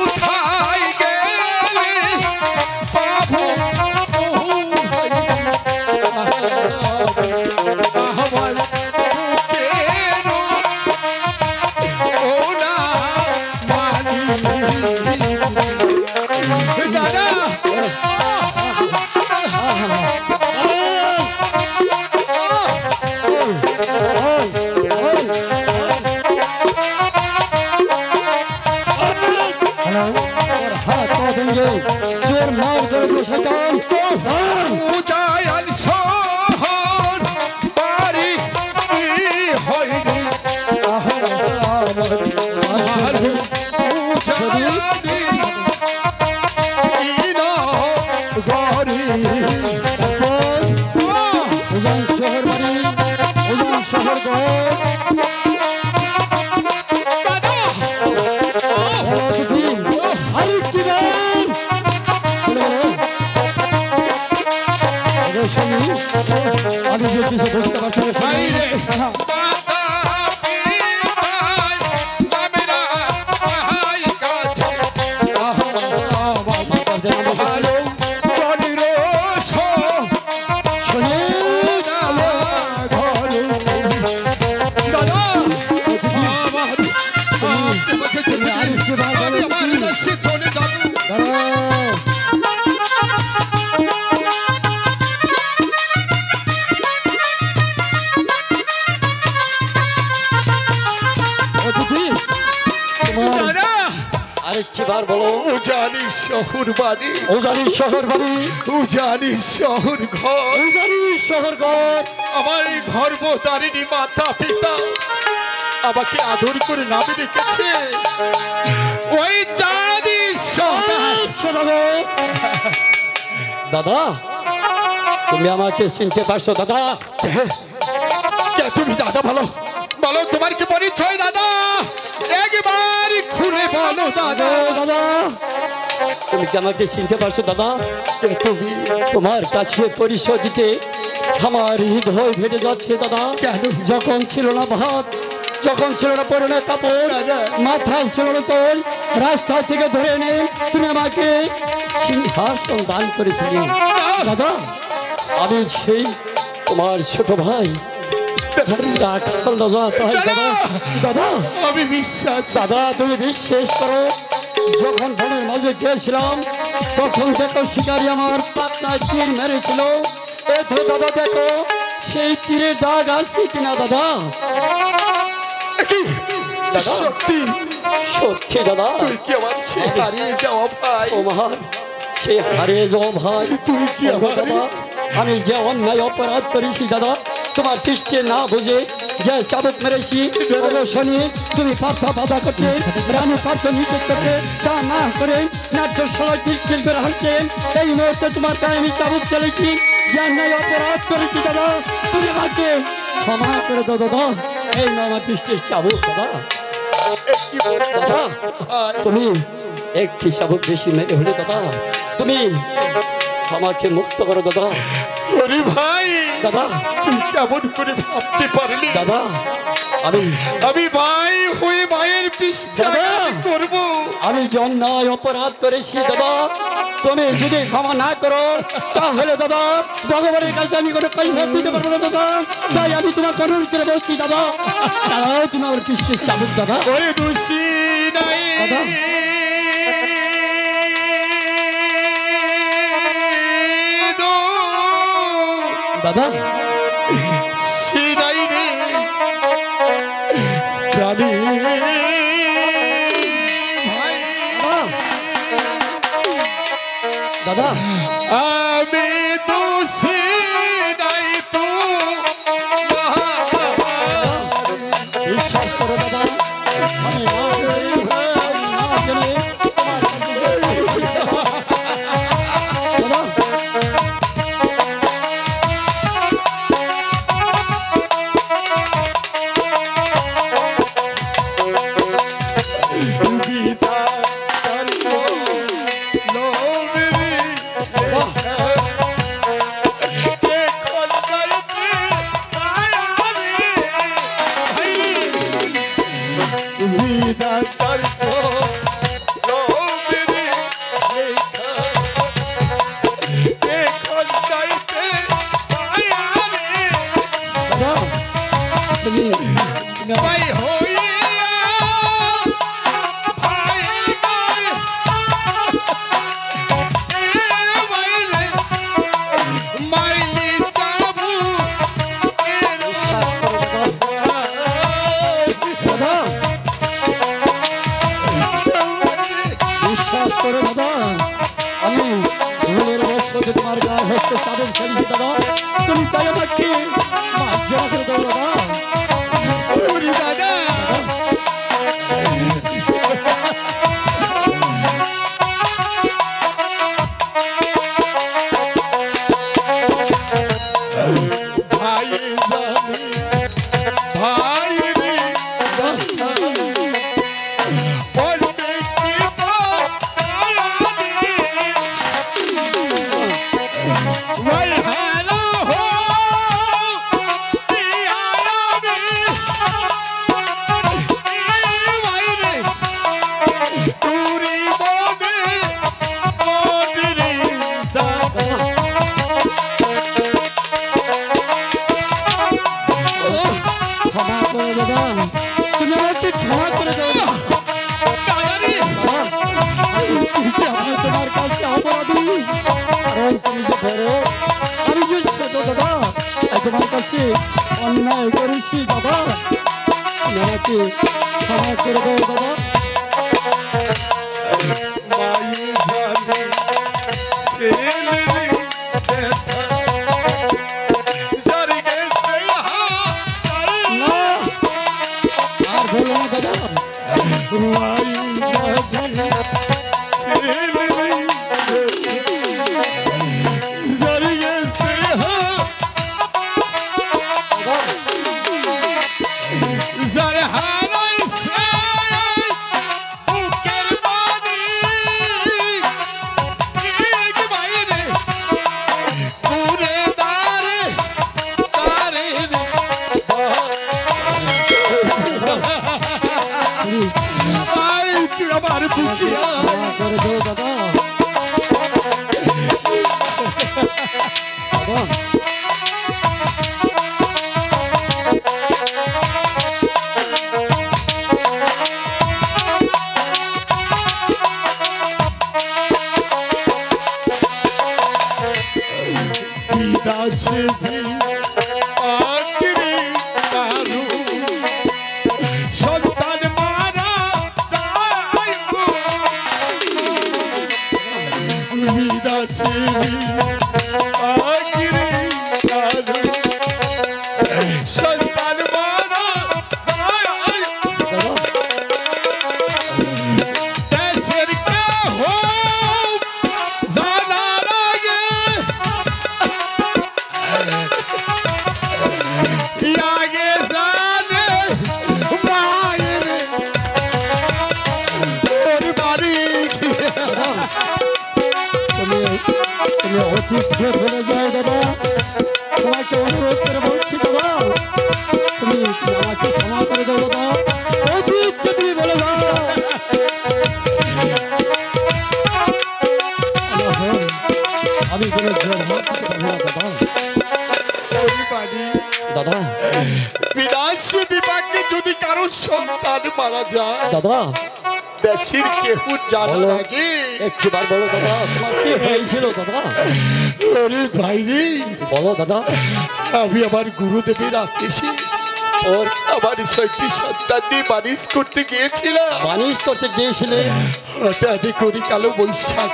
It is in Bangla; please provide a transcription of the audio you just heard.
কোথায় গেলে পাবো আমার ওনা মানি দাদা जोर मार कर शैतान উজায়ান শহর বাড়ি হয়নি शहर बाड़ी शहर আমি যে কিছু বুঝতে পারছি আরেকবার বলো উজানি শহর বাড়ি উজানি শহর বাড়ি উজানি শহর ঘর উজানি শহর ঘর আমার গর্ভধারিণী মাতা পিতা আমাকে আদর করে নামে রেখেছে ওই জানি শহর। দাদা তুমি আমাকে চিনতে পারছো দাদা? কে তুমি দাদা? বলো বলো তোমার কি পরিচয় দাদা? একবার খুলে বলো দাদা। দাদা তুমি কি আমাকে চিনতে পারছো দাদা? কে তুমি? তোমার কাছে পরিচয় দিতে আমার হৃদয় ফেটে যাচ্ছে দাদা। কেন? যখন ছিল না ভাত, যখন ছিল না পরনে কাপড়, মাথায় ছিল না তোল, রাস্তা থেকে ধরে এনে তুমি আমাকে সিংহাসন দান করেছিলে দাদা। আমি সেই তোমার ছোট ভাই দাদা। আমি বিশ্বাস দাদা তুমি বিশ্বাস করো, যখন বনের মাঝে গিয়েছিলাম তখন দেখো শিকারি আমার পাতনায় তীর মেরেছিল। এতে দাদা দেখো সেই তীরের দাগ আছে কিনা দাদা? সত্যি সত্যি দাদা। তুই কি আমার সে হারিয়ে যাওয়া ভাই? তোমার সে হারিয়ে যাওয়া ভাই। তুই কি আমার দাদা আমি যে অন্যায় অপরাধ করেছি দাদা, তোমার দৃষ্টি না বুঝে যে চাবুক মেরেছি শনি, তুমি পার্থ বাধা করতে রানী পার্থ নিষেধ করতে তা না করে নাট্য সবাই পিস্টিল করে হাসছেন। এই মুহূর্তে তোমার তাই আমি চাবুক চলেছি, যে অন্যায় অপরাধ করেছি দাদা তুমি আমাকে ক্ষমা করে দাও দাদা। এই না আমার দৃষ্টির চাবুক দাদা। দাদা তুমি একটি চাবুক বেশি মেরে হলে দাদা তুমি আমাকে মুক্ত করো দাদা। ওরে ভাই দাদা তুই কেমন করে ভাবতে পারলি দাদা? আমি ভাই হয়ে ভাইয়ের পিছনে করব? আমি যে অন্যায় অপরাধ করেছি দাদা, তুমি যদি ক্ষমা না করো তাহলে দাদা ভগবানের কাছে আমি কোনো কৈফিয়ত দিতে পারবো না দাদা। তাই আমি তোমার অনুরোধ করে বলছি দাদা, দাদা তুমি আমার কৃষ্ণের চাবুক দাদা। ওরে দোষী নাই দাদা দাদা সিনাই রে প্রাণী দাদা আমি দোষী নাই তো বিশ্বাস করো দাদা, আমি না করি ভাই, না জানি দাদা তোমার গায়ে হস্ত চাদর ফেলছি দাদা, তুমি তাই আমাকে মার্জনা করে দাও দাদা। ভাই জানি ভাই রে তুমি আমাকে ক্ষমা করে দাও। তোমার কাছে অপরাধী, কারণ তুমি যে বড়, আমি যে ছোট দাদা, তাই তোমার কাছে অন্যায় করেছি দাদা, তুমি আমাকে ক্ষমা করে দাও দাদা। আর বলো না দাদা, আমার বুকিয়া করে দাও দাদা। বিদাসে আগ্রে কারু সন্তান মারা যায় গো। বিদাসে আগ্রে কারু সন্তান মারা যায় দেশের কেহ জানার আগে আগে জানে মায়ের তোর বাড়ি তুমি অতীত ভুলে যাও দাদা, তোমাকে অনুরোধ করে বলছি দাদা, তুমি আমাকে ক্ষমা করে দাও দাদা, অতীত তুমি বলে যাও। আমি কোনো জোর হাত দিতে পারবো না দাদা। দাদা বিনাশী বিভাগে যদি কারো সন্তান মারা যায় দাদা দেশের কেহ জানার বলো। আগে একটিবার বলো দাদা, তোমার কি হয়েছিল দাদা? ওরে ভাই রে, বলো দাদা। আমি আমার গুরুদেবের আদেশে ওর আমার 6টি সন্তান নিয়ে বানিশ করতে গিয়েছিলাম। বানিশ করতে গিয়েছিলে? হঠাৎ করে কালো বৈশাখ